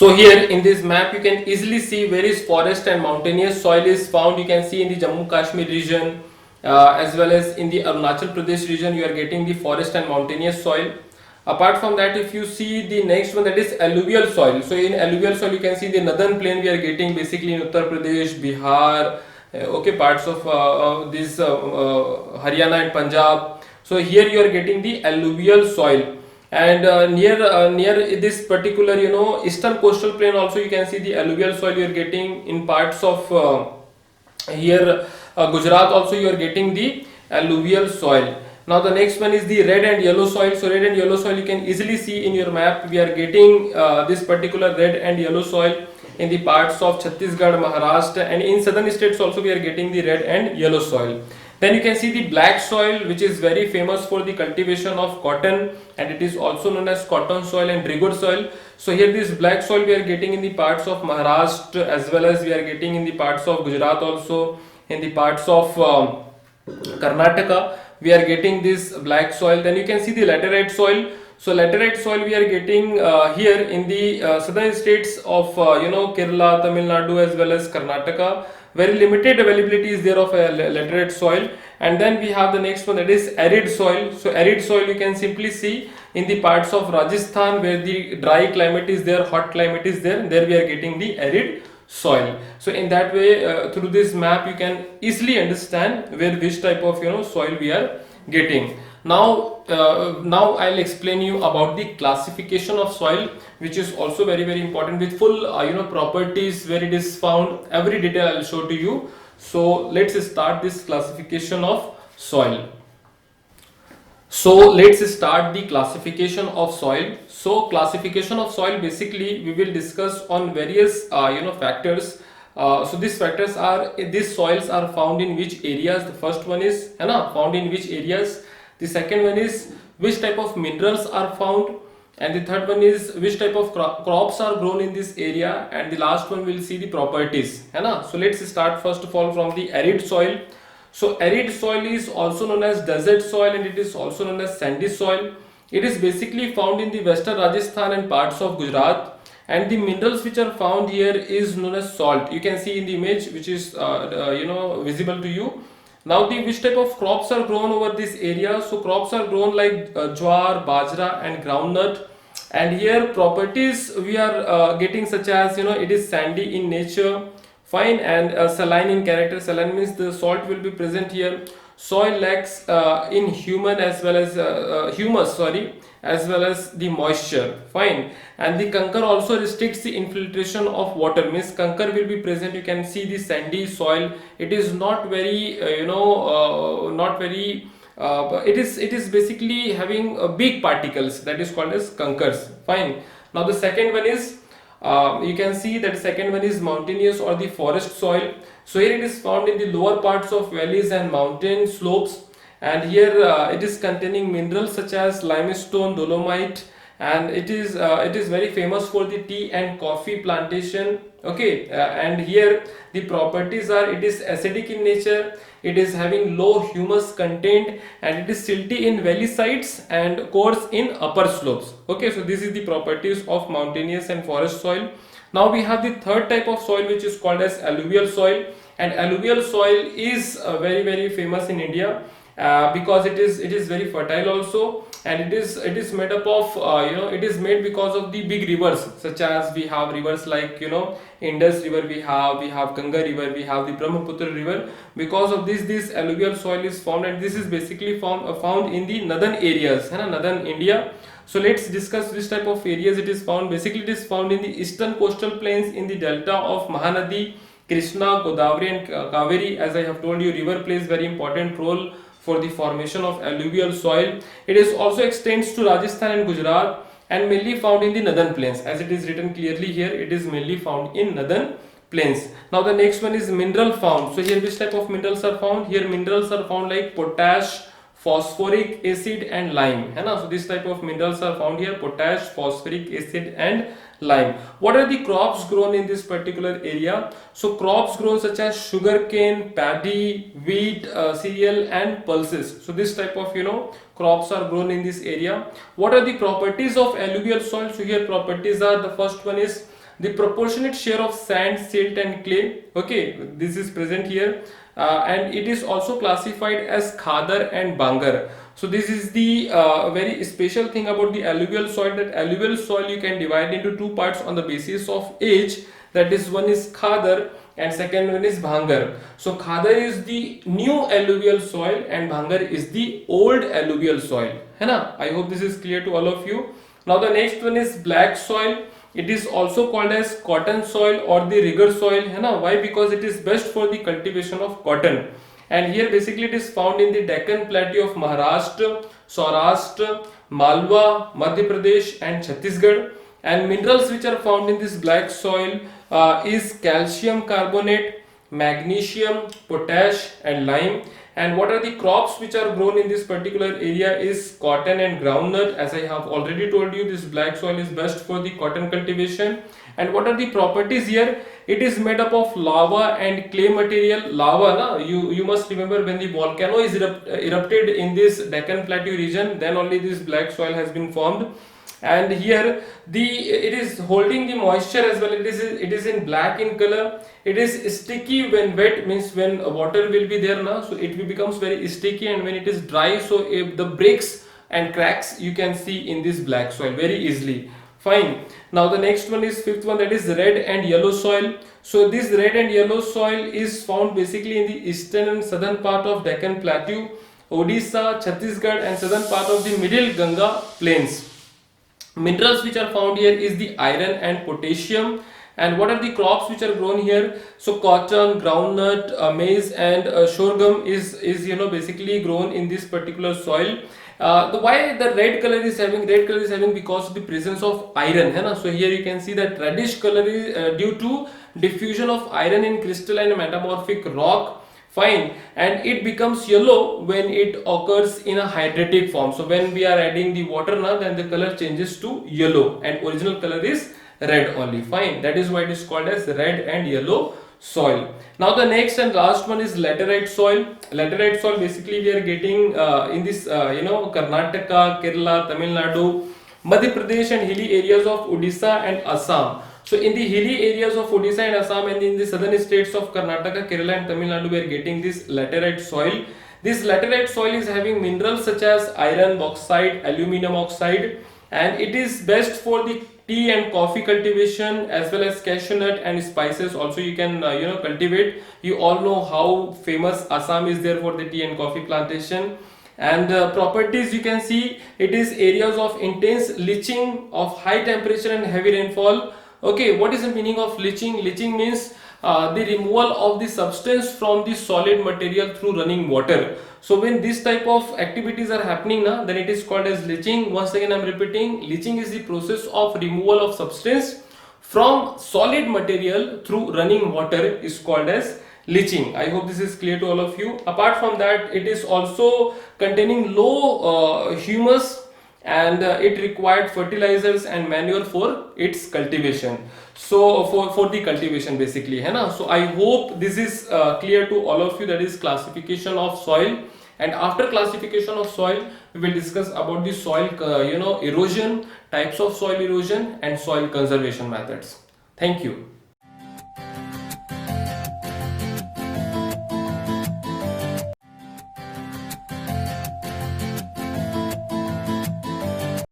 So here in this map you can easily see where is forest and mountainous soil is found. You can see in the Jammu Kashmir region as well as in the Arunachal Pradesh region you are getting the forest and mountainous soil. Apart from that, if you see the next one, that is alluvial soil. So in alluvial soil you can see the northern plain we are getting basically in Uttar Pradesh, Bihar, okay, parts of this Haryana and Punjab. So here you are getting the alluvial soil, and near this particular eastern coastal plain also you can see the alluvial soil you are getting in parts of here Gujarat also you are getting the alluvial soil. Now the next one is the red and yellow soil. So red and yellow soil you can easily see in your map. We are getting this particular red and yellow soil in the parts of Chhattisgarh, Maharashtra, and in southern states also we are getting the red and yellow soil. Then you can see the black soil, which is very famous for the cultivation of cotton, and it is also known as cotton soil and rigor soil. So here this black soil we are getting in the parts of Maharashtra, as well as we are getting in the parts of Gujarat also, in the parts of Karnataka we are getting this black soil. Then you can see the laterite soil. So laterite soil we are getting here in the southern states of Kerala, Tamil Nadu, as well as Karnataka. Very limited availability is there of a laterite soil. And then we have the next one, that is arid soil. So arid soil you can simply see in the parts of Rajasthan where the dry climate is there, hot climate is there. There we are getting the arid soil. So in that way, through this map you can easily understand where which type of soil we are getting. Now I'll explain you about the classification of soil, which is also very important, with full properties, where it is found, every detail I'll show to you. So let's start this classification of soil. So let's start the classification of soil. So classification of soil, basically we will discuss on various factors. So these factors are, these soils are found in which areas. The first one is found in which areas. The second one is which type of minerals are found, and the third one is which type of crops are grown in this area, and the last one will see the properties. So let's start first of all from the arid soil. So arid soil is also known as desert soil, and it is also known as sandy soil. It is basically found in the western Rajasthan and parts of Gujarat, and the minerals which are found here is known as salt. You can see in the image which is visible to you. Now the which type of crops are grown over this area. So crops are grown like jowar, bajra and groundnut, and here properties we are getting, such as it is sandy in nature, fine, and saline in character. Saline means the salt will be present here. Soil lacks in human as well as humus, sorry, as well as the moisture, fine, and the conker also restricts the infiltration of water, means conker will be present. You can see the sandy soil, it is not very not very it is basically having big particles, that is called as conkers, fine. Now the second one is you can see that second one is mountainous or the forest soil. So here it is found in the lower parts of valleys and mountain slopes, and here it is containing minerals such as limestone, dolomite, and it is very famous for the tea and coffee plantation, okay. And here the properties are, it is acidic in nature, it is having low humus content, and it is silty in valley sides and coarse in upper slopes, okay. So this is the properties of mountainous and forest soil. Now we have the third type of soil, which is called as alluvial soil, and alluvial soil is very famous in India because it is very fertile also, and it is made up of it is made because of the big rivers, such as we have rivers like Indus river, we have Ganga river, we have the Brahmaputra river. Because of this alluvial soil is found, and this is basically found in the northern areas, northern India. So let's discuss which type of areas it is found. Basically it is found in the eastern coastal plains, in the delta of Mahanadi, Krishna, Godavari and Kaveri. As I have told you, river plays very important role for the formation of alluvial soil. It is also extends to Rajasthan and Gujarat, and mainly found in the northern plains. As it is written clearly here, it is mainly found in northern plains. Now the next one is mineral found. So here which type of minerals are found? Here minerals are found like potash, phosphoric acid and lime. So this type of minerals are found here: potash, phosphoric acid and lime. What are the crops grown in this particular area? So crops grown such as sugarcane, paddy, wheat, cereal and pulses. So this type of crops are grown in this area. What are the properties of alluvial soil? So here properties are, the first one is the proportionate share of sand, silt and clay. Okay, this is present here. And it is also classified as khadar and bangar. So this is the very special thing about the alluvial soil, that alluvial soil you can divide into two parts on the basis of age. That is, one is khadar and second one is bhangar. So khadar is the new alluvial soil and bhangar is the old alluvial soil. है ना? I hope this is clear to all of you. Now the next one is black soil. It is also called as cotton soil or the rigor soil. है ना? Why? Because it is best for the cultivation of cotton. And here basically it is found in the Deccan Plateau of Maharashtra, Saurashtra, Malwa, Madhya Pradesh and Chhattisgarh. And minerals which are found in this black soil is calcium carbonate, magnesium, potash and lime. And what are the crops which are grown in this particular area is cotton and groundnut. As I have already told you, this black soil is best for the cotton cultivation. And what are the properties here? It is made up of lava and clay material. Lava, na? You must remember, when the volcano is erupted in this Deccan Plateau region, then only this black soil has been formed. And here it is holding the moisture as well. It is in black in color. It is sticky when wet, means when water will be there now, so it becomes very sticky, and when it is dry, so if the breaks and cracks you can see in this black soil very easily. Fine. Now the next one is fifth one, that is red and yellow soil. So this red and yellow soil is found basically in the eastern and southern part of Deccan Plateau, Odisha, Chhattisgarh and southern part of the middle Ganga plains. Minerals which are found here is the iron and potassium. And what are the crops which are grown here? So cotton, groundnut, maize and sorghum is basically grown in this particular soil. Why the red color is having because of the presence of iron, है ना? So here you can see that reddish color is due to diffusion of iron in crystalline metamorphic rock. Fine. And it becomes yellow when it occurs in a hydratic form. So when we are adding the water now, then the color changes to yellow and original color is red only. Fine. That is why it is called as red and yellow soil. Now the next and last one is laterite soil. Laterite soil basically we are getting in this Karnataka, Kerala, Tamil Nadu, Madhya Pradesh and hilly areas of Odisha and Assam. So in the hilly areas of Odisha and Assam and in the southern states of Karnataka, Kerala and Tamil Nadu, we are getting this laterite soil. This laterite soil is having minerals such as iron, bauxite, aluminum oxide, and it is best for the tea and coffee cultivation as well as cashew nut and spices. Also you can cultivate. You all know how famous Assam is there for the tea and coffee plantation. And properties you can see, it is areas of intense leaching, of high temperature and heavy rainfall. Okay, what is the meaning of leaching? Leaching means the removal of the substance from the solid material through running water. So when this type of activities are happening now, then it is called as leaching. Once again I am repeating, leaching is the process of removal of substance from solid material through running water is called as leaching. I hope this is clear to all of you. Apart from that, it is also containing low humus, and it required fertilizers and manure for its cultivation. So for the cultivation basically, hai na? So I hope this is clear to all of you, that is classification of soil. And after classification of soil, we will discuss about the soil erosion, types of soil erosion and soil conservation methods. Thank you.